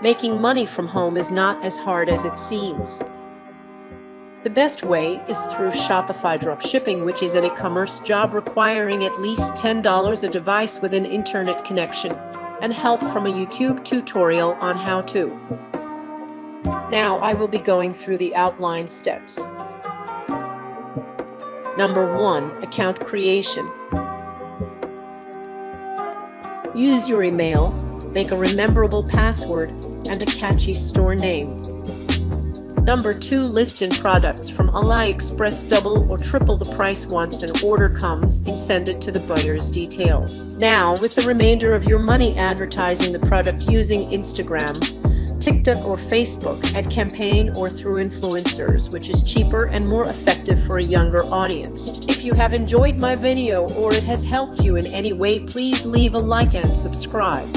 Making money from home is not as hard as it seems. The best way is through Shopify dropshipping, which is an e-commerce job requiring at least $10 a device with an internet connection and help from a YouTube tutorial on how to. Now I will be going through the outline steps. Number 1. Account creation. Use your email, make a rememberable password, and a catchy store name. Number 2. List in products from AliExpress. Double or triple the price once an order comes and send it to the buyer's details. Now, with the remainder of your money, advertising the product using Instagram, TikTok or Facebook, ad campaign or through influencers, which is cheaper and more effective for a younger audience. If you have enjoyed my video or it has helped you in any way, please leave a like and subscribe.